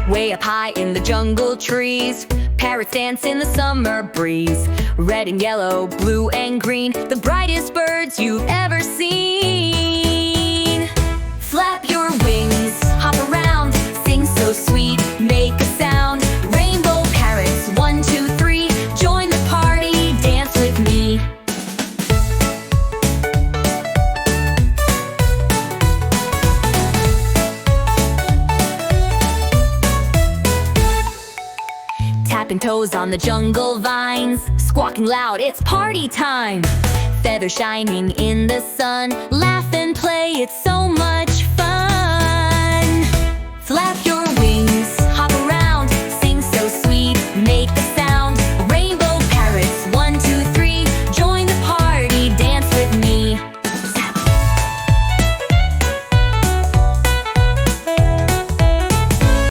Way up high in the jungle trees, parrots dance in the summer breeze. Red and yellow, blue and green, the brightest birds you've ever seen. Flap your wings, hop around, sing so sweet, make a sound. Rainbow parrots, 1, 2, 3, join the party, dance with me. Tapping toes on the jungle vines, squawking loud, it's party time. Feathers shining in the sun, laugh and play, it's so